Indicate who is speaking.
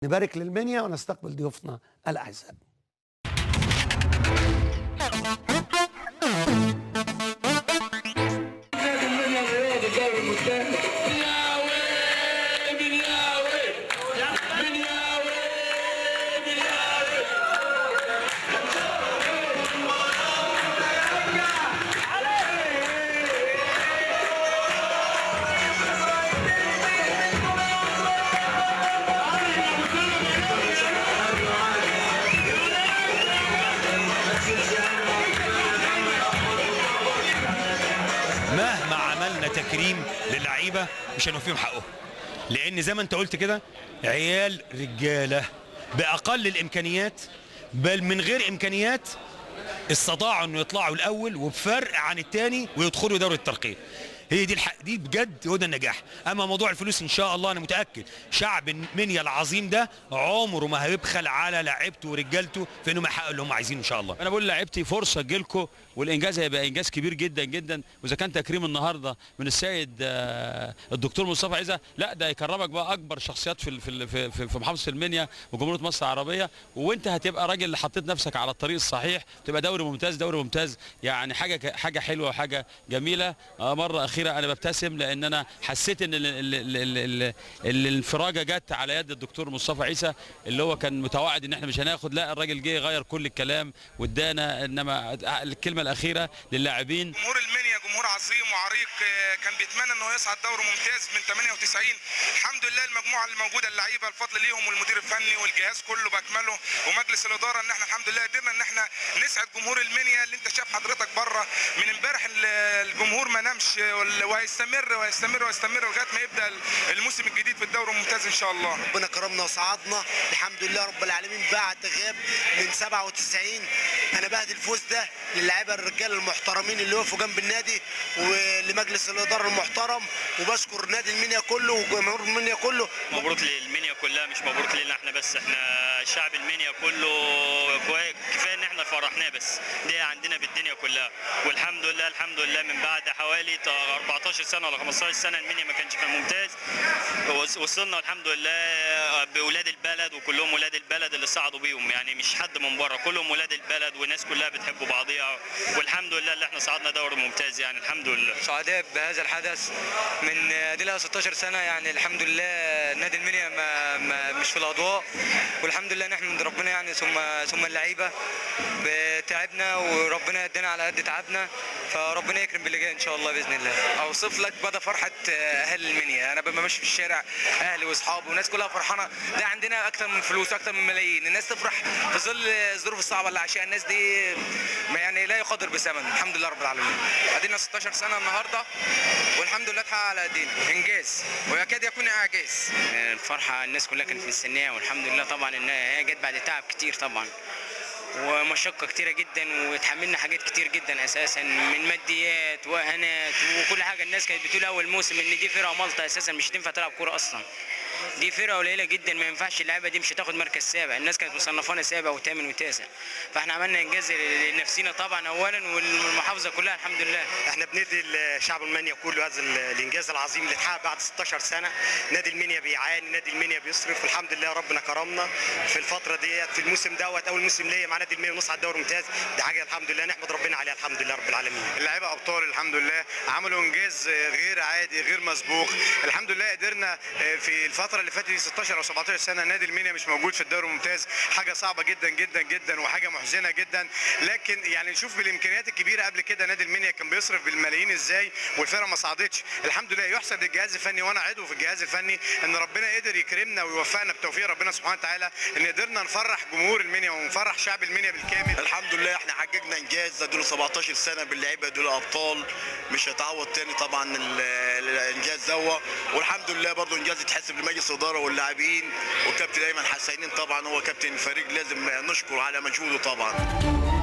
Speaker 1: نبارك للمنيا ونستقبل ضيوفنا الأعزاء.
Speaker 2: مهما عملنا تكريم للعيبه مش هنوفيهم حقهم، لان زي ما انت قلت كده عيال رجاله باقل الامكانيات، بل من غير امكانيات استطاعوا انه يطلعوا الاول وبفرق عن الثاني ويدخلوا دوري الترقيه. هي دي دي بجد هو ده النجاح. اما موضوع الفلوس ان شاء الله انا متاكد شعب المنيا العظيم ده عمره ما هيبخل على لعيبته ورجالته في انهم يحققوا اللي هم عايزينه ان شاء الله.
Speaker 3: انا بقول لعيبتي فرصه تجيلكم، والانجاز هيبقى انجاز كبير جدا جدا، واذا كان تكريم النهارده من السيد الدكتور مصطفى عيسى، لا ده يكرمك بقى اكبر شخصيات في محافظه المنيا وجمهوريه مصر العربيه، وانت هتبقى راجل اللي حطيت نفسك على الطريق الصحيح، تبقى دوري ممتاز دوري ممتاز، يعني حاجه حلوه وحاجه جميله. مره اخيره انا ببتسم لان انا حسيت ان الانفراجه جت على يد الدكتور مصطفى عيسى اللي هو كان متوعد ان احنا مش هناخد، لا الراجل جه غير كل الكلام وادانا. انما الكلمه الاخيره للاعبين،
Speaker 4: جمهور المنيا جمهور عظيم وعريق، كان بيتمنى انه يصعد دوري ممتاز من 98. الحمد لله المجموعه اللي موجوده اللعيبه الفضل ليهم والمدير الفني والجهاز كله باكمله ومجلس الاداره ان احنا الحمد لله قدرنا ان احنا نسعد جمهور المنيا اللي انت شايف حضرتك بره من امبارح. الجمهور ما نامش وهيستمر وهيستمر وهيستمر لغايه ما يبدا الموسم الجديد في الدوري الممتاز ان شاء الله.
Speaker 5: ربنا كرمنا وصعدنا الحمد لله رب العالمين بعد غياب من 97. انا بعد الفوز ده للاعيبه الرجال المحترمين اللي وقفوا جنب النادي ولمجلس الاداره المحترم، وبشكر نادي المنيا كله وجمهور المنيا كله.
Speaker 6: مبروك للمنيا كلها، مش مبروك لنا احنا بس، احنا شعب المنيا كله كفايه ان احنا فرحناه، بس دي عندنا في الدنيا كلها. والحمد لله الحمد لله من بعد حوالي 14 سنه ولا 15 سنه المنيا ما كانش في الممتاز، وصلنا الحمد لله باولاد البلد، وكلهم ولاد البلد اللي صعدوا بيهم، يعني مش حد من بره، كلهم ولاد البلد والناس كلها بتحب بعضيها، والحمد لله اللي احنا صعدنا دوري ممتاز يعني الحمد لله.
Speaker 7: سعداء بهذا الحدث من دي لها 16 سنه، يعني الحمد لله نادي المنيا مش في الاضواء، والحمد لله نحمد ربنا يعني ثم اللعيبه تعبنا وربنا يدينا على قد تعبنا، فربنا يكرم باللي جاي ان شاء الله باذن الله.
Speaker 4: اوصف لك مدى فرحه اهل المنيا، انا ببقى ماشي في الشارع اهلي واصحابي والناس كلها فرحانه، ده عندنا اكتر من فلوس اكتر من ملايين، الناس تفرح في ظل الظروف الصعبه اللي عايشاها الناس دي، يعني لا يقدر بثمن. الحمد لله رب العالمين، ادينا 16 سنه النهارده والحمد لله اتحقق على ايدينا انجاز ويكاد يكون اعجاز.
Speaker 6: الفرحه الناس كلها كانت مستنياها، والحمد لله طبعا ان هي جت بعد تعب كتير طبعا ومشقه كتيره جدا، وتحملنا حاجات كتير جدا اساسا من ماديات واهانات وكل حاجه. الناس كانت بتقول اول موسم ان دي فرقه مالطا اساسا مش هتنفع تلعب كوره اصلا، دي فرقه قليله جدا ما ينفعش اللعيبه دي مش هتاخد مركز سابع، الناس كانت مصنفانا سابع وثامن وتاسع، فاحنا عملنا انجاز لنفسنا طبعا اولا والمحافظه كلها الحمد لله.
Speaker 5: احنا بندي الشعب المنيا كله هذا الانجاز العظيم اللي اتحقق بعد 16 سنه. نادي المنيا بيعاني، نادي المنيا بيصرف، والحمد لله ربنا كرمنا في الفتره ديت في الموسم دوت اول موسم ليا مع نادي المنيا ونصعد دوري ممتاز، دي حاجه الحمد لله نحمد ربنا عليها الحمد لله رب العالمين.
Speaker 4: اللعيبه ابطال الحمد لله، عملوا انجاز غير عادي غير مسبوق، الحمد لله قدرنا في الفتره اللي فاتت 16 او 17 سنه نادي المنيا مش موجود في الدوري الممتاز، حاجه صعبه جدا جدا جدا وحاجه محزنه جدا، لكن يعني نشوف بالامكانيات الكبيره قبل كده نادي المنيا كان بيصرف بالملايين ازاي والفرقه ما صعدتش. الحمد لله يحسب للجهاز الفني وانا عضو في الجهاز الفني ان ربنا قدر يكرمنا ويوفقنا بتوفيق ربنا سبحانه وتعالى ان قدرنا نفرح جمهور المنيا ونفرح شعب المنيا بالكامل.
Speaker 5: الحمد لله احنا حققنا انجاز، دول 17 سنه باللعيبه دول ابطال مش هيتعوض تاني طبعا الانجاز دوت، والحمد لله برضه انجاز يتحسب لمجلس الاداره واللاعبين وكابتن ايمن حسينين طبعا هو كابتن الفريق لازم نشكر على مجهوده طبعا.